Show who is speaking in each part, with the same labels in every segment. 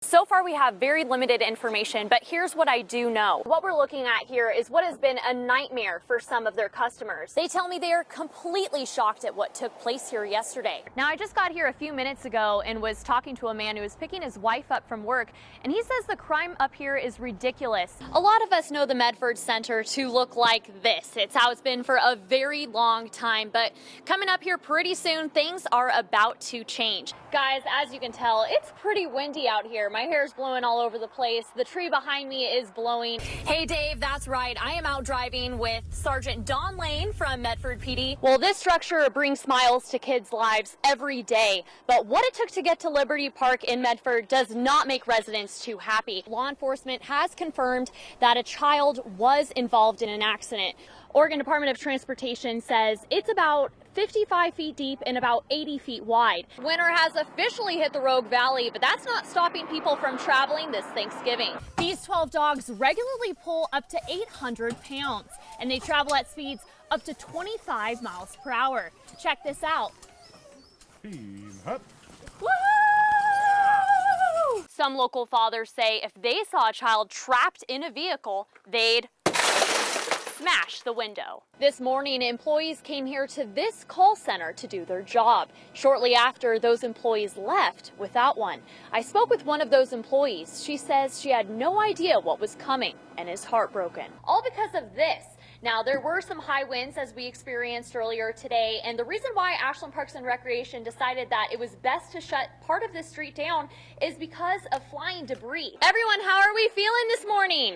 Speaker 1: So far, we have very limited information, but here's what I do know. What we're looking at here is what has been a nightmare for some of their customers. They tell me they are completely shocked at what took place here yesterday. Now, I just got here a few minutes ago and was talking to a man who was picking his wife up from work, and he says the crime up here is ridiculous. A lot of us know the Medford Center to look like this. It's how it's been for a very long time, but coming up here pretty soon, things are about to change. Guys, as you can tell, it's pretty windy out here. My hair's blowing all over the place. The tree behind me is blowing. Hey Dave, that's right. I am out driving with Sergeant Don Lane from Medford PD. Well, this structure brings smiles to kids' lives every day, but what it took to get to Liberty Park in Medford does not make residents too happy. Law enforcement has confirmed that a child was involved in an accident. Oregon Department of Transportation says it's about 55 feet deep and about 80 feet wide. Winter has officially hit the Rogue Valley, but that's not stopping people from traveling this Thanksgiving. These 12 dogs regularly pull up to 800 pounds, and they travel at speeds up to 25 miles per hour. Check this out. Woo! Some local fathers say if they saw a child trapped in a vehicle, they'd smash the window. This morning, employees came here to this call center to do their job. Shortly after, those employees left without one. I spoke with one of those employees. She says she had no idea what was coming and is heartbroken. All because of this. Now, there were some high winds as we experienced earlier today, and the reason why Ashland Parks and Recreation decided that it was best to shut part of the street down is because of flying debris. Everyone, how are we feeling this morning?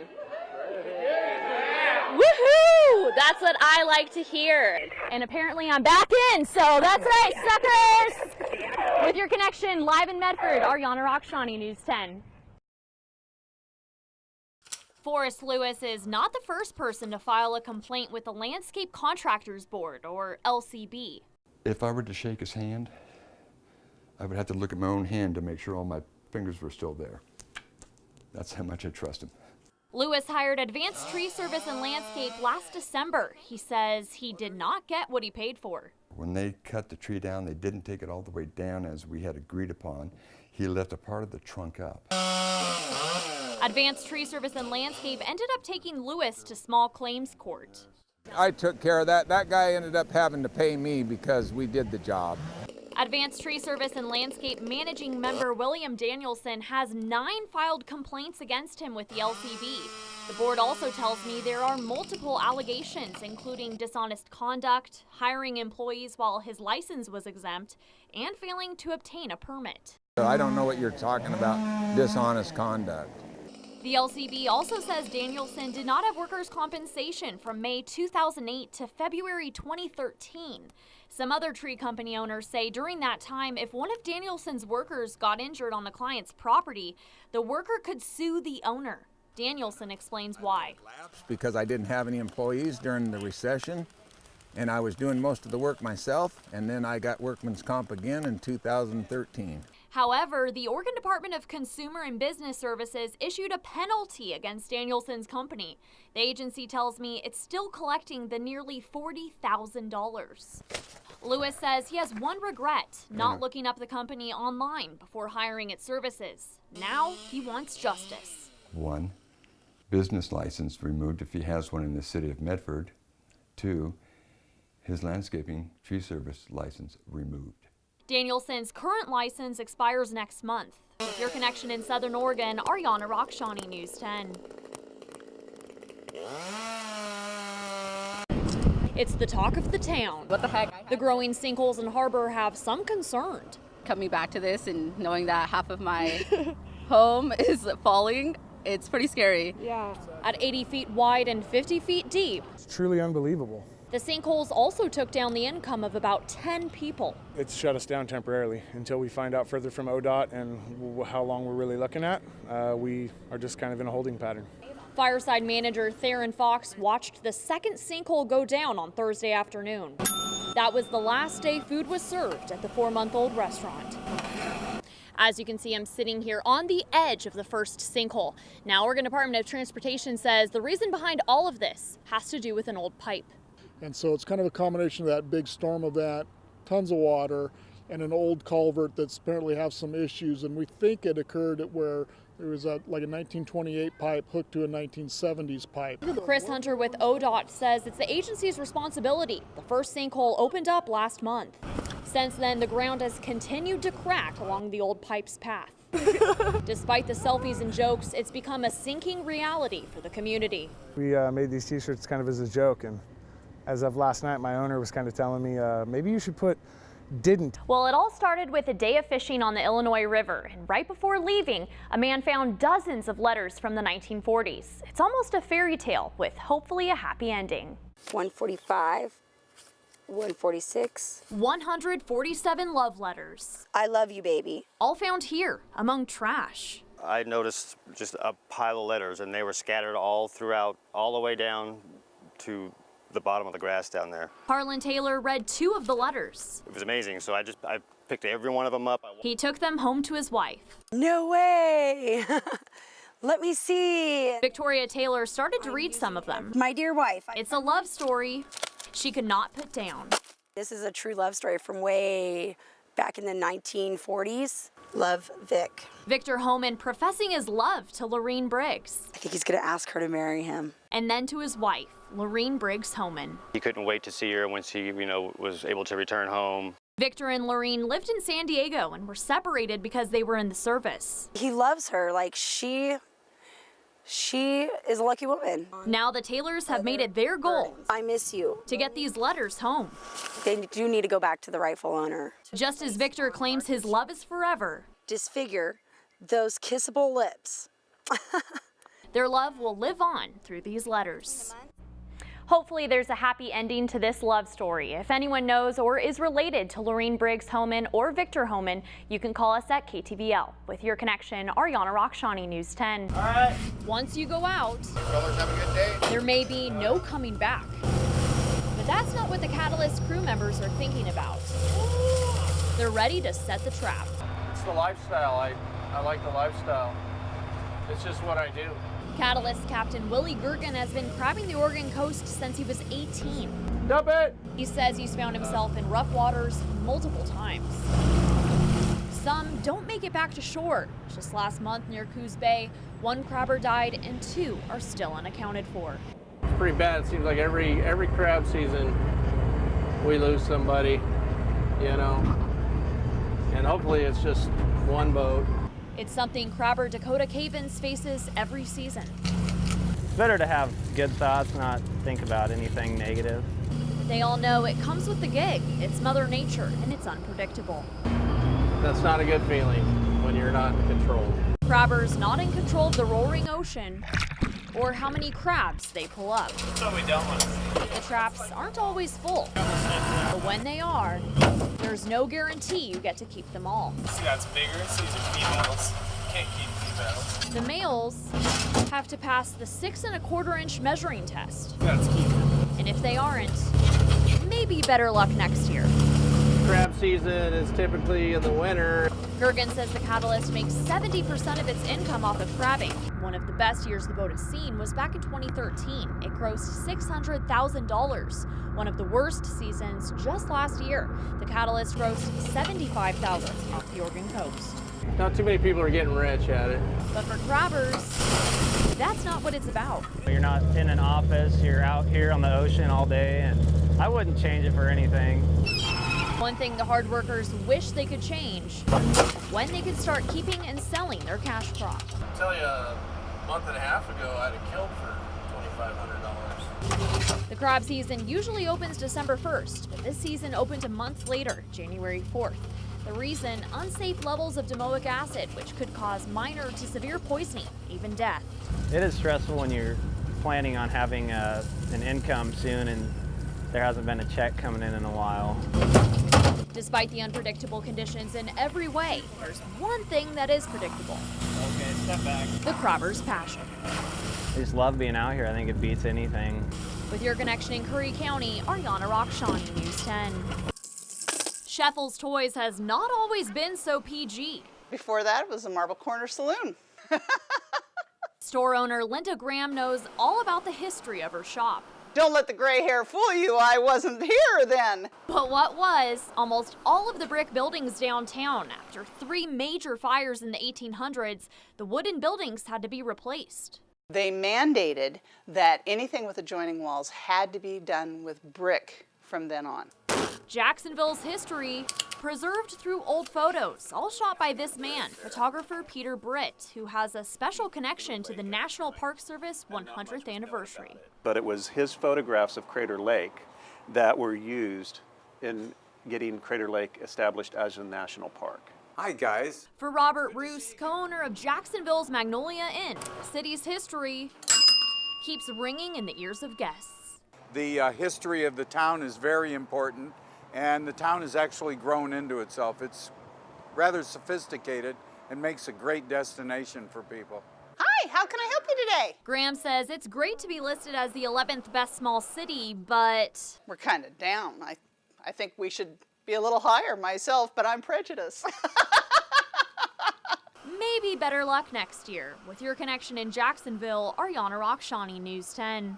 Speaker 1: Woohoo! That's what I like to hear. And apparently I'm back in, so that's right, suckers! With your connection, live in Medford, Ariana Rakhshani, News 10. Forrest Lewis is not the first person to file a complaint with the Landscape Contractors Board, or LCB.
Speaker 2: If I were to shake his hand, I would have to look at my own hand to make sure all my fingers were still there. That's how much I trust him.
Speaker 1: Lewis hired Advanced Tree Service and Landscape last December. He says he did not get what he paid for.
Speaker 2: When they cut the tree down, they didn't take it all the way down as we had agreed upon. He left a part of the trunk up.
Speaker 1: Advanced Tree Service and Landscape ended up taking Lewis to small claims court.
Speaker 3: I took care of that. That guy ended up having to pay me because we did the job.
Speaker 1: Advanced Tree Service and Landscape Managing Member William Danielson has 9 filed complaints against him with the LCB. The board also tells me there are multiple allegations, including dishonest conduct, hiring employees while his license was exempt, and failing to obtain a permit.
Speaker 3: I don't know what you're talking about, dishonest conduct.
Speaker 1: The LCB also says Danielson did not have workers' compensation from May 2008 to February 2013. Some other tree company owners say during that time, if one of Danielson's workers got injured on the client's property, the worker could sue the owner. Danielson explains why.
Speaker 3: Because I didn't have any employees during the recession, and I was doing most of the work myself, and then I got workman's comp again in 2013.
Speaker 1: However, the Oregon Department of Consumer and Business Services issued a penalty against Danielson's company. The agency tells me it's still collecting the nearly $40,000. Lewis says he has one regret, not looking up the company online before hiring its services. Now he wants justice.
Speaker 2: 1, business license removed if he has one in the city of Medford. 2, his landscaping tree service license removed.
Speaker 1: Danielson's current license expires next month. With your connection in Southern Oregon, Ariana Rakhshani, News 10. It's the talk of the town.
Speaker 4: What the heck?
Speaker 1: The growing sinkholes in Harbor have some concerned.
Speaker 4: Coming back to this and knowing that half of my home is falling, it's pretty scary.
Speaker 1: Yeah. At 80 feet wide and 50 feet deep.
Speaker 5: It's truly unbelievable.
Speaker 1: The sinkholes also took down the income of about 10 people.
Speaker 5: It's shut us down temporarily until we find out further from ODOT and how long we're really looking at. We are just kind of in a holding pattern.
Speaker 1: Fireside manager Theron Fox watched the second sinkhole go down on Thursday afternoon. That was the last day food was served at the 4-month-old restaurant. As you can see, I'm sitting here on the edge of the first sinkhole. Now, Oregon Department of Transportation says the reason behind all of this has to do with an old pipe.
Speaker 6: And so it's kind of a combination of that big storm event, tons of water, and an old culvert that's apparently has some issues. And we think it occurred at where It was like a 1928 pipe hooked to a 1970s pipe.
Speaker 1: Chris Hunter with ODOT says it's the agency's responsibility. The first sinkhole opened up last month. Since then, the ground has continued to crack along the old pipe's path. Despite the selfies and jokes, it's become a sinking reality for the community.
Speaker 5: We made these t-shirts kind of as a joke, and as of last night, my owner was kind of telling me, maybe you should put didn't.
Speaker 1: Well, it all started with a day of fishing on the Illinois River, and right before leaving, a man found dozens of letters from the 1940s. It's almost a fairy tale with hopefully a happy ending.
Speaker 7: 145, 146.
Speaker 1: 147 love letters.
Speaker 7: I love you, baby.
Speaker 1: All found here among trash.
Speaker 8: I noticed just a pile of letters, and they were scattered all throughout, all the way down to the bottom of the grass down there.
Speaker 1: Harlan Taylor read 2 of the letters.
Speaker 8: It was amazing, so I picked every one of them up.
Speaker 1: He took them home to his wife.
Speaker 7: No way. Let me see.
Speaker 1: Victoria Taylor started to read some of them.
Speaker 7: My dear wife.
Speaker 1: It's a love story she could not put down.
Speaker 7: This is a true love story from way back in the 1940s. Love, Vic.
Speaker 1: Victor Homan professing his love to Lorene Briggs.
Speaker 7: I think he's gonna ask her to marry him.
Speaker 1: And then to his wife, Lorene Briggs Homan.
Speaker 8: He couldn't wait to see her when she, was able to return home.
Speaker 1: Victor and Lorene lived in San Diego and were separated because they were in the service.
Speaker 7: He loves her like she is a lucky woman.
Speaker 1: Now the Taylors have made it their goal
Speaker 7: I miss you.
Speaker 1: to get these letters home.
Speaker 7: They do need to go back to the rightful owner.
Speaker 1: Just as Victor claims his love is forever,
Speaker 7: Disfigure those kissable lips.
Speaker 1: their love will live on through these letters. Hopefully there's a happy ending to this love story. If anyone knows or is related to Lorene Briggs Homan or Victor Homan, you can call us at KTVL. With your connection, Ariana Rakhshani, News 10.
Speaker 9: All right.
Speaker 1: Once you go out,
Speaker 9: Fellas, have a good day.
Speaker 1: there may be no coming back. But that's not what the Catalyst crew members are thinking about. They're ready to set the trap.
Speaker 9: It's the lifestyle. I like the lifestyle. It's just what I do.
Speaker 1: Catalyst Captain Willie Gergen has been crabbing the Oregon coast since he was 18.
Speaker 9: Dump it!
Speaker 1: He says he's found himself in rough waters multiple times. Some don't make it back to shore. Just last month near Coos Bay, 1 crabber died and 2 are still unaccounted for.
Speaker 9: It's pretty bad. It seems like every crab season we lose somebody, And hopefully it's just one boat.
Speaker 1: It's something crabber Dakota Cavins faces every season.
Speaker 10: It's better to have good thoughts, not think about anything negative.
Speaker 1: They all know it comes with the gig. It's Mother Nature, and it's unpredictable.
Speaker 9: That's not a good feeling when you're not in control.
Speaker 1: Crabbers not in control of the roaring ocean or how many crabs they pull up.
Speaker 9: That's what we don't want to see.
Speaker 1: The traps aren't always full, but when they are, there's no guarantee you get to keep them all.
Speaker 9: See, that's bigger. So these are females. Can't keep females.
Speaker 1: The males have to pass the 6 1/4 inch measuring test.
Speaker 9: That's keep them.
Speaker 1: And if they aren't, maybe better luck next year.
Speaker 9: Crab season is typically in the winter.
Speaker 1: Gergen says the Catalyst makes 70% of its income off of crabbing. One of the best years the boat has seen was back in 2013. It grossed $600,000. One of the worst seasons just last year. The Catalyst grossed $75,000 off the Oregon coast.
Speaker 9: Not too many people are getting rich at it.
Speaker 1: But for crabbers, that's not what it's about.
Speaker 10: You're not in an office, you're out here on the ocean all day, and I wouldn't change it for anything.
Speaker 1: One thing the hard workers wish they could change, when they could start keeping and selling their cash crop.
Speaker 9: I'll tell you, a month and a half ago, I'd have killed for $2,500.
Speaker 1: The crab season usually opens December 1st, but this season opened a month later, January 4th. The reason, unsafe levels of domoic acid, which could cause minor to severe poisoning, even death.
Speaker 10: It is stressful when you're planning on having an income soon and there hasn't been a check coming in a while.
Speaker 1: Despite the unpredictable conditions in every way, there's one thing that is predictable.
Speaker 9: Okay, step back.
Speaker 1: The crabber's passion.
Speaker 10: I just love being out here. I think it beats anything.
Speaker 1: With your connection in Curry County, Ariana Rakhshani, News 10. Scheffel's Toys has not always been so PG.
Speaker 11: Before that, it was a Marble Corner Saloon.
Speaker 1: Store owner Linda Graham knows all about the history of her shop.
Speaker 11: Don't let the gray hair fool you. I wasn't here then.
Speaker 1: But what was? Almost all of the brick buildings downtown. After 3 major fires in the 1800s, the wooden buildings had to be replaced.
Speaker 11: They mandated that anything with adjoining walls had to be done with brick from then on.
Speaker 1: Jacksonville's history preserved through old photos, all shot by this man, photographer Peter Britt, who has a special connection to the National Park Service 100th anniversary.
Speaker 12: But it was his photographs of Crater Lake that were used in getting Crater Lake established as a national park.
Speaker 13: Hi, guys.
Speaker 1: For Robert Roos, co-owner of Jacksonville's Magnolia Inn, the city's history keeps ringing in the ears of guests.
Speaker 13: The history of the town is very important, and the town has actually grown into itself. It's rather sophisticated and makes a great destination for people.
Speaker 11: Hi, how can I help you today?
Speaker 1: Graham says it's great to be listed as the 11th best small city, but
Speaker 11: We're kind of down. I think we should be a little higher myself, but I'm prejudiced.
Speaker 1: maybe better luck next year. With your connection in Jacksonville, Ariana Rakhshani, News 10.